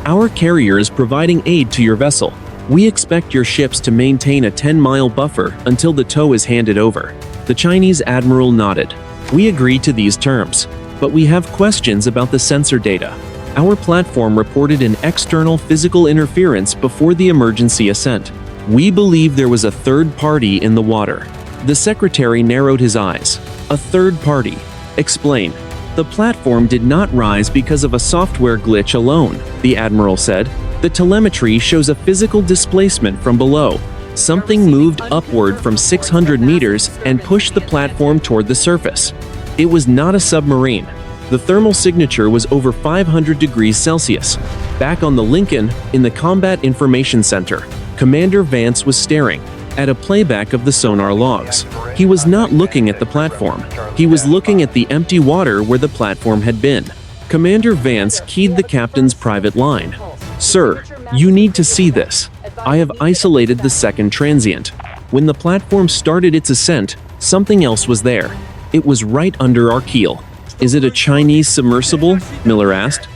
Our carrier is providing aid to your vessel. We expect your ships to maintain a 10-mile buffer until the tow is handed over." The Chinese admiral nodded. "We agree to these terms, but we have questions about the sensor data. Our platform reported an external physical interference before the emergency ascent. We believe there was a third party in the water." The secretary narrowed his eyes. "A third party? Explain." "The platform did not rise because of a software glitch alone," the admiral said. "The telemetry shows a physical displacement from below. Something moved upward from 600 meters and pushed the platform toward the surface. It was not a submarine. The thermal signature was over 500 degrees Celsius." Back on the Lincoln, in the Combat Information Center, Commander Vance was staring at a playback of the sonar logs. He was not looking at the platform. He was looking at the empty water where the platform had been. Commander Vance keyed the captain's private line. "Sir, you need to see this. I have isolated the second transient. When the platform started its ascent, something else was there. It was right under our keel. Is it a Chinese submersible? Miller asked.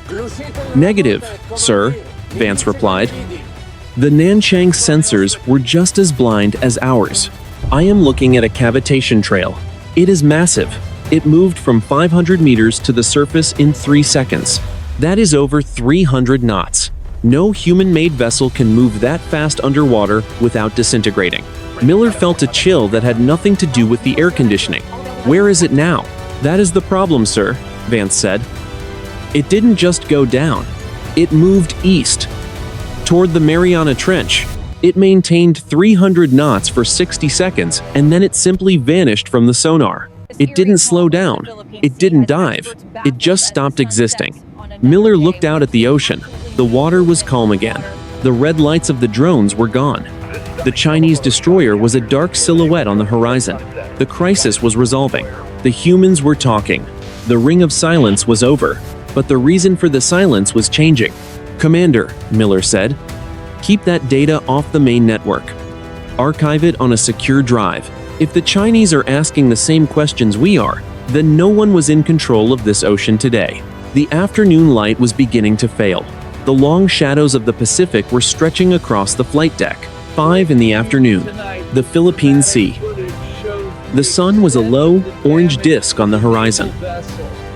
Negative, sir, Vance replied. The Nanchang sensors were just as blind as ours. I am looking at a cavitation trail. It is massive. It moved from 500 meters to the surface in 3 seconds. That is over 300 knots. No human-made vessel can move that fast underwater without disintegrating. Miller felt a chill that had nothing to do with the air conditioning. Where is it now? That is the problem, sir, Vance said. It didn't just go down. It moved east, toward the Mariana Trench. It maintained 300 knots for 60 seconds, and then it simply vanished from the sonar. It didn't slow down. It didn't dive. It just stopped existing. Miller looked out at the ocean. The water was calm again. The red lights of the drones were gone. The Chinese destroyer was a dark silhouette on the horizon. The crisis was resolving. The humans were talking. The ring of silence was over, but the reason for the silence was changing. Commander, Miller said, keep that data off the main network. Archive it on a secure drive. If the Chinese are asking the same questions we are, then no one was in control of this ocean today. The afternoon light was beginning to fail. The long shadows of the Pacific were stretching across the flight deck. 5 in the afternoon. The Philippine Sea. The sun was a low, orange disk on the horizon.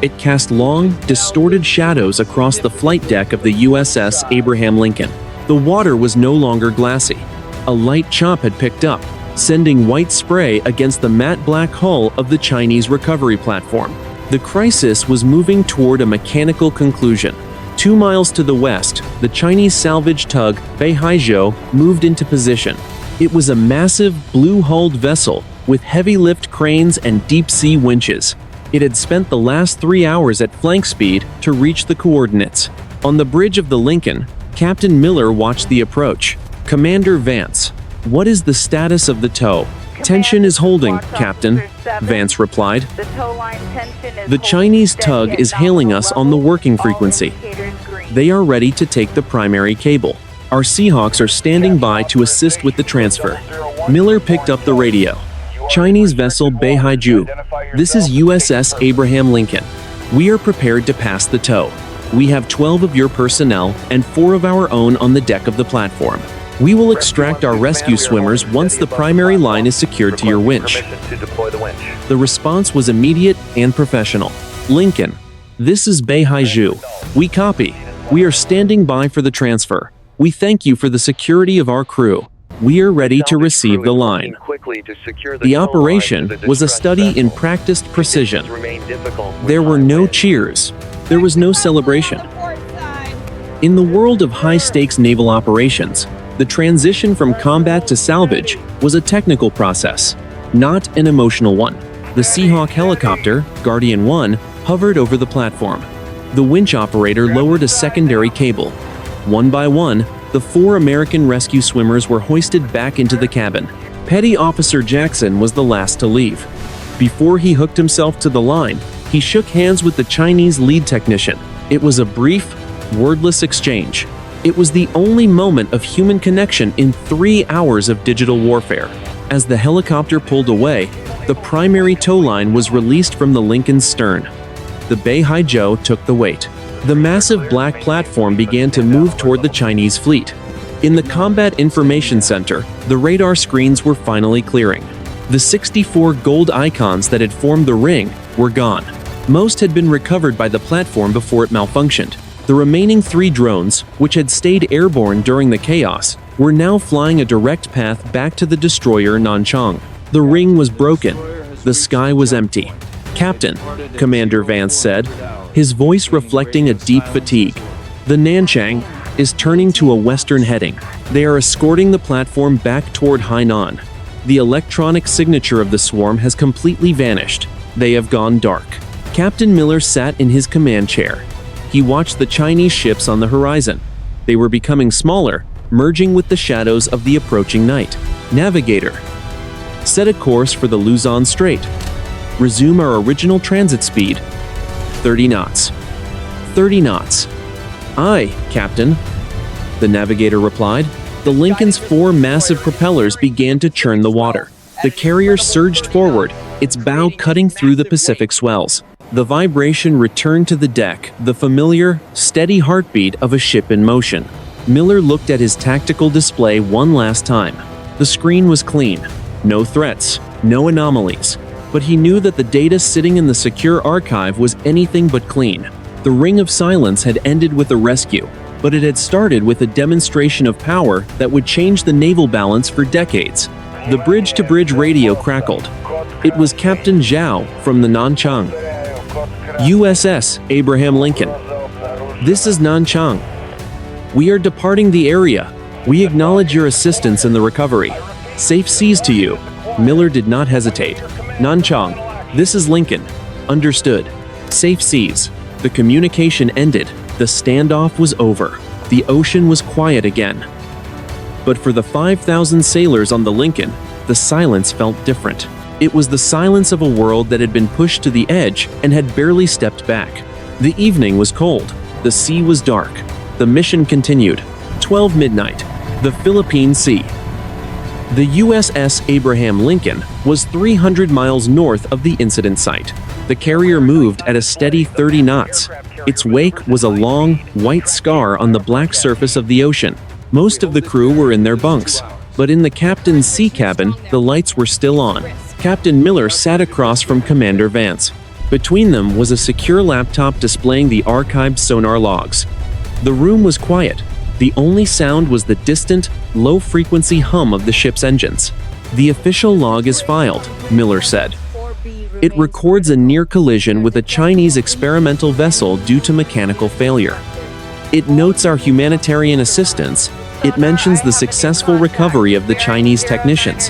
It cast long, distorted shadows across the flight deck of the USS Abraham Lincoln. The water was no longer glassy. A light chop had picked up, sending white spray against the matte black hull of the Chinese recovery platform. The crisis was moving toward a mechanical conclusion. 2 miles to the west, the Chinese salvage tug Beihaijiu moved into position. It was a massive, blue-hulled vessel with heavy-lift cranes and deep-sea winches. It had spent the last 3 hours at flank speed to reach the coordinates. On the bridge of the Lincoln, Captain Miller watched the approach. Commander Vance, what is the status of the tow? Tension is holding, Captain, Vance replied. The Chinese tug is hailing us on the working frequency. They are ready to take the primary cable. Our Seahawks are standing by to assist with the transfer. Miller picked up the radio. Chinese vessel Beihaijiu. This is USS Abraham Lincoln. We are prepared to pass the tow. We have 12 of your personnel and 4 of our own on the deck of the platform. We will extract our rescue swimmers once the primary line is secured to your winch. The response was immediate and professional. Lincoln, this is Beihaijiu. We copy. We are standing by for the transfer. We thank you for the security of our crew. We are ready to receive the line. The operation was a study in practiced precision. There were no cheers. There was no celebration. In the world of high-stakes naval operations, the transition from combat to salvage was a technical process, not an emotional one. The Seahawk helicopter, Guardian 1, hovered over the platform. The winch operator lowered a secondary cable. One by one, the 4 American rescue swimmers were hoisted back into the cabin. Petty Officer Jackson was the last to leave. Before he hooked himself to the line, he shook hands with the Chinese lead technician. It was a brief, wordless exchange. It was the only moment of human connection in 3 hours of digital warfare. As the helicopter pulled away, the primary tow line was released from the Lincoln's stern. The Beihaijiu took the weight. The massive black platform began to move toward the Chinese fleet. In the Combat Information Center, the radar screens were finally clearing. The 64 gold icons that had formed the ring were gone. Most had been recovered by the platform before it malfunctioned. The remaining 3 drones, which had stayed airborne during the chaos, were now flying a direct path back to the destroyer Nanchang. The ring was broken. The sky was empty. Captain, Commander Vance said, his voice reflecting a deep fatigue. The Nanchang is turning to a western heading. They are escorting the platform back toward Hainan. The electronic signature of the swarm has completely vanished. They have gone dark. Captain Miller sat in his command chair. He watched the Chinese ships on the horizon. They were becoming smaller, merging with the shadows of the approaching night. Navigator, set a course for the Luzon Strait. Resume our original transit speed. 30 knots. 30 knots. Aye, Captain, the navigator replied. The Lincoln's 4 massive propellers began to churn the water. The carrier surged forward, its bow cutting through the Pacific swells. The vibration returned to the deck, the familiar, steady heartbeat of a ship in motion. Miller looked at his tactical display one last time. The screen was clean. No threats, no anomalies. But he knew that the data sitting in the secure archive was anything but clean. The Ring of Silence had ended with a rescue, but it had started with a demonstration of power that would change the naval balance for decades. The bridge-to-bridge radio crackled. It was Captain Zhao from the Nanchang. USS Abraham Lincoln. This is Nanchang. We are departing the area. We acknowledge your assistance in the recovery. Safe seas to you. Miller did not hesitate. Nanchang, this is Lincoln. Understood. Safe seas. The communication ended. The standoff was over. The ocean was quiet again. But for the 5,000 sailors on the Lincoln, the silence felt different. It was the silence of a world that had been pushed to the edge and had barely stepped back. The evening was cold. The sea was dark. The mission continued. 12 midnight. The Philippine Sea. The USS Abraham Lincoln was 300 miles north of the incident site. The carrier moved at a steady 30 knots. Its wake was a long, white scar on the black surface of the ocean. Most of the crew were in their bunks, but in the captain's sea cabin, the lights were still on. Captain Miller sat across from Commander Vance. Between them was a secure laptop displaying the archived sonar logs. The room was quiet. The only sound was the distant, low-frequency hum of the ship's engines. The official log is filed, Miller said. It records a near collision with a Chinese experimental vessel due to mechanical failure. It notes our humanitarian assistance. It mentions the successful recovery of the Chinese technicians.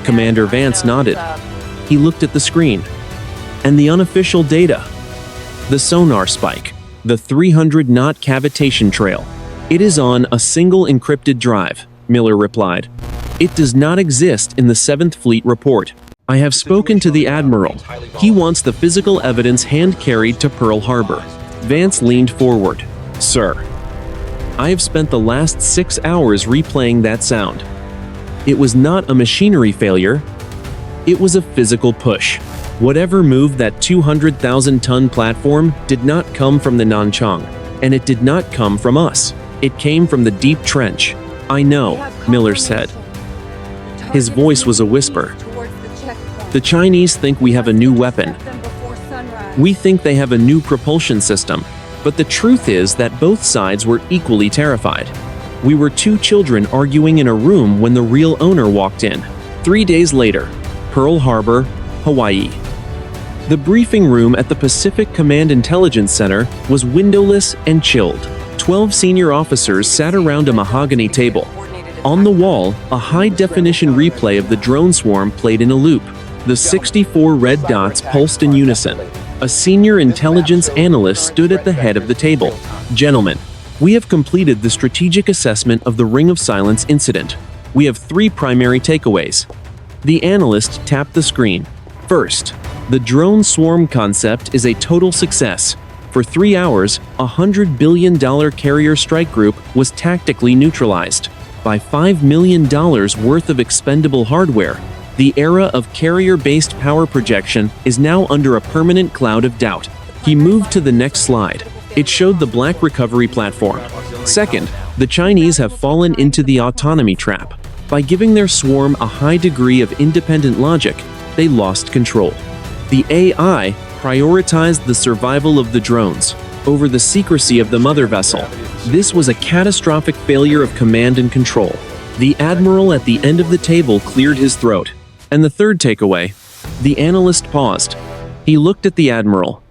Commander Vance nodded. He looked at the screen. And the unofficial data. The sonar spike. The 300-knot cavitation trail. It is on a single encrypted drive, Miller replied. It does not exist in the 7th Fleet report. I have spoken to the Admiral. He wants the physical evidence hand-carried to Pearl Harbor. Vance leaned forward. Sir, I have spent the last 6 hours replaying that sound. It was not a machinery failure. It was a physical push. Whatever moved that 200,000-ton platform did not come from the Nanchang, and it did not come from us. It came from the deep trench. I know, Miller said. His voice was a whisper. The Chinese think we have a new weapon. We think they have a new propulsion system. But the truth is that both sides were equally terrified. We were two children arguing in a room when the real owner walked in. 3 days later, Pearl Harbor, Hawaii. The briefing room at the Pacific Command Intelligence Center was windowless and chilled. 12 senior officers sat around a mahogany table. On the wall, a high-definition replay of the drone swarm played in a loop. The 64 red dots pulsed in unison. A senior intelligence analyst stood at the head of the table. Gentlemen, we have completed the strategic assessment of the Ring of Silence incident. We have 3 primary takeaways. The analyst tapped the screen. First, the drone swarm concept is a total success. For 3 hours, a $100 billion carrier strike group was tactically neutralized. By $5 million worth of expendable hardware, the era of carrier-based power projection is now under a permanent cloud of doubt. He moved to the next slide. It showed the black recovery platform. Second, the Chinese have fallen into the autonomy trap. By giving their swarm a high degree of independent logic, they lost control. The AI prioritized the survival of the drones over the secrecy of the mother vessel. This was a catastrophic failure of command and control. The admiral at the end of the table cleared his throat. And the third takeaway, the analyst paused. He looked at the admiral.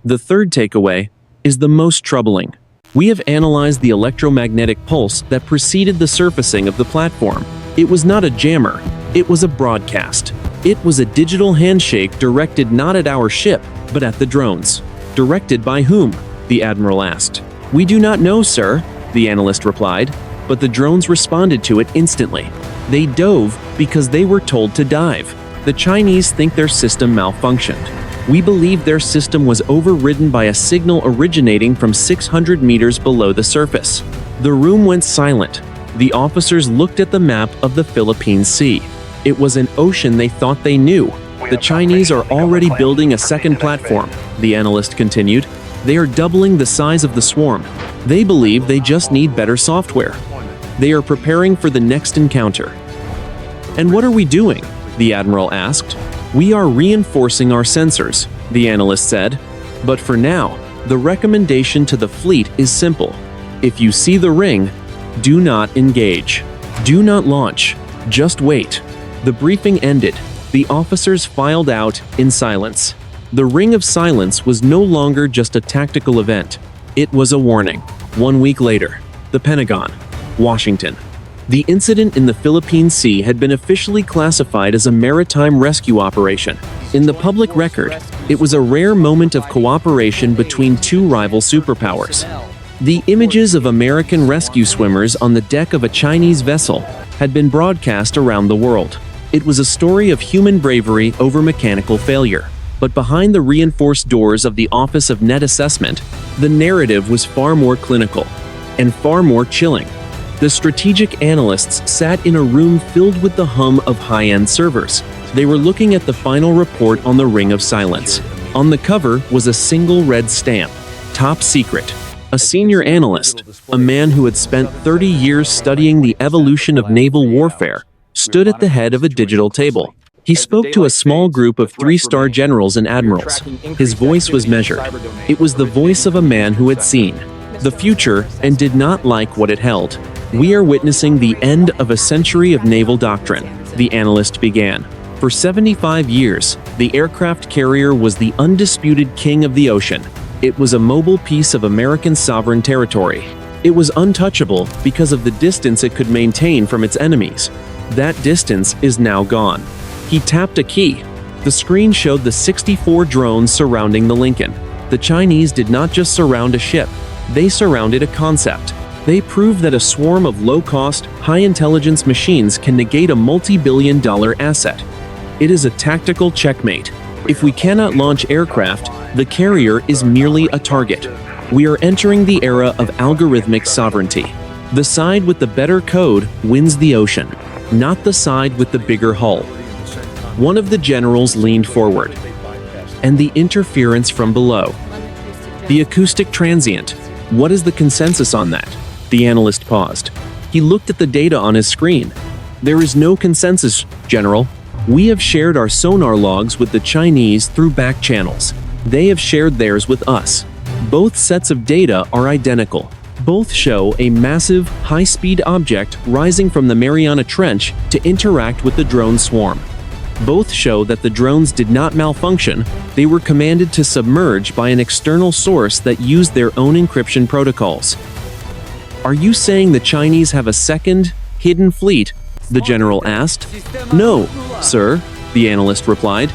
The third takeaway is the most troubling. We have analyzed the electromagnetic pulse that preceded the surfacing of the platform. It was not a jammer, it was a broadcast. It was a digital handshake directed not at our ship, but at the drones. Directed by whom? The admiral asked. We do not know, sir, the analyst replied, but the drones responded to it instantly. They dove because they were told to dive. The Chinese think their system malfunctioned. We believe their system was overridden by a signal originating from 600 meters below the surface. The room went silent. The officers looked at the map of the Philippine Sea. It was an ocean they thought they knew. The Chinese are already building a second platform, the analyst continued. They are doubling the size of the swarm. They believe they just need better software. They are preparing for the next encounter. And what are we doing? The admiral asked. We are reinforcing our sensors, the analyst said. But for now, the recommendation to the fleet is simple. If you see the ring, do not engage. Do not launch. Just wait. The briefing ended. The officers filed out in silence. The Ring of Silence was no longer just a tactical event. It was a warning. 1 week later, the Pentagon, Washington. The incident in the Philippine Sea had been officially classified as a maritime rescue operation. In the public record, it was a rare moment of cooperation between two rival superpowers. The images of American rescue swimmers on the deck of a Chinese vessel had been broadcast around the world. It was a story of human bravery over mechanical failure. But behind the reinforced doors of the Office of Net Assessment, the narrative was far more clinical and far more chilling. The strategic analysts sat in a room filled with the hum of high-end servers. They were looking at the final report on the Ring of Silence. On the cover was a single red stamp, Top Secret. A senior analyst, a man who had spent 30 years studying the evolution of naval warfare, stood at the head of a digital table. He spoke to a small group of 3-star generals and admirals. His voice was measured. It was the voice of a man who had seen the future and did not like what it held. We are witnessing the end of a century of naval doctrine, the analyst began. For 75 years, the aircraft carrier was the undisputed king of the ocean. It was a mobile piece of American sovereign territory. It was untouchable because of the distance it could maintain from its enemies. That distance is now gone. He tapped a key. The screen showed the 64 drones surrounding the Lincoln. The Chinese did not just surround a ship, they surrounded a concept. They proved that a swarm of low-cost, high-intelligence machines can negate a multi-billion-dollar asset. It is a tactical checkmate. If we cannot launch aircraft, the carrier is merely a target. We are entering the era of algorithmic sovereignty. The side with the better code wins the ocean, not the side with the bigger hull. One of the generals leaned forward. And the interference from below. The acoustic transient. What is the consensus on that? The analyst paused. He looked at the data on his screen. There is no consensus, General. We have shared our sonar logs with the Chinese through back channels. They have shared theirs with us. Both sets of data are identical. Both show a massive, high-speed object rising from the Mariana Trench to interact with the drone swarm. Both show that the drones did not malfunction, they were commanded to submerge by an external source that used their own encryption protocols. Are you saying the Chinese have a second, hidden fleet? The general asked. No, sir, the analyst replied.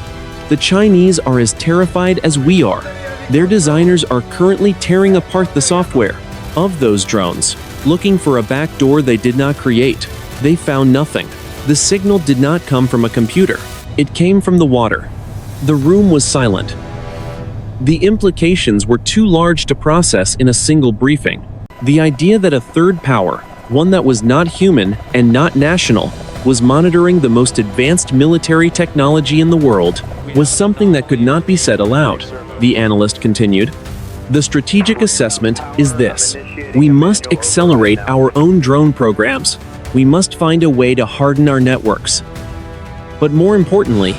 The Chinese are as terrified as we are. Their designers are currently tearing apart the software of those drones, looking for a back door they did not create. They found nothing. The signal did not come from a computer. It came from the water. The room was silent. The implications were too large to process in a single briefing. The idea that a third power, one that was not human and not national, was monitoring the most advanced military technology in the world, was something that could not be said aloud, the analyst continued. The strategic assessment is this. We must accelerate our own drone programs. We must find a way to harden our networks. But more importantly,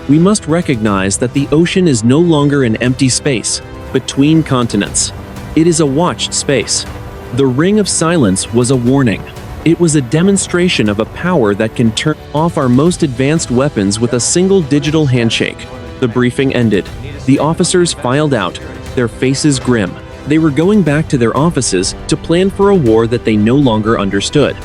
we must recognize that the ocean is no longer an empty space between continents. It is a watched space. The Ring of Silence was a warning. It was a demonstration of a power that can turn off our most advanced weapons with a single digital handshake. The briefing ended. The officers filed out, their faces grim. They were going back to their offices to plan for a war that they no longer understood.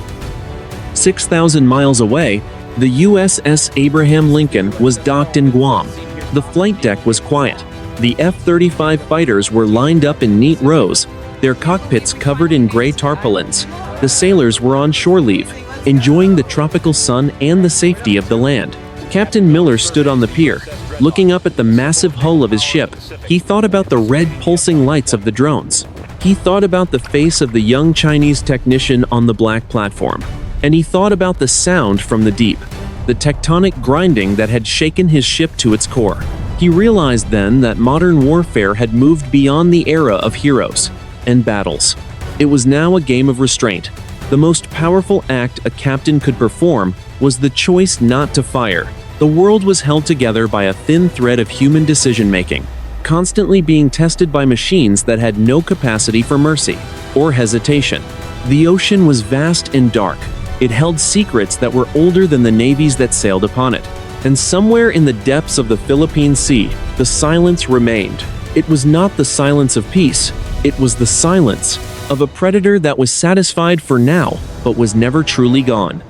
6,000 miles away, the USS Abraham Lincoln was docked in Guam. The flight deck was quiet. The F-35 fighters were lined up in neat rows, their cockpits covered in gray tarpaulins. The sailors were on shore leave, enjoying the tropical sun and the safety of the land. Captain Miller stood on the pier, looking up at the massive hull of his ship. He thought about the red pulsing lights of the drones. He thought about the face of the young Chinese technician on the black platform. And he thought about the sound from the deep. the tectonic grinding that had shaken his ship to its core. He realized then that modern warfare had moved beyond the era of heroes and battles. It was now a game of restraint. The most powerful act a captain could perform was the choice not to fire. The world was held together by a thin thread of human decision-making, constantly being tested by machines that had no capacity for mercy or hesitation. The ocean was vast and dark. It held secrets that were older than the navies that sailed upon it. And somewhere in the depths of the Philippine Sea, the silence remained. It was not the silence of peace. It was the silence of a predator that was satisfied for now, but was never truly gone.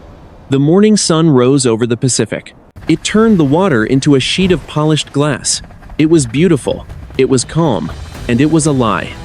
The morning sun rose over the Pacific. It turned the water into a sheet of polished glass. It was beautiful, it was calm, and it was alive.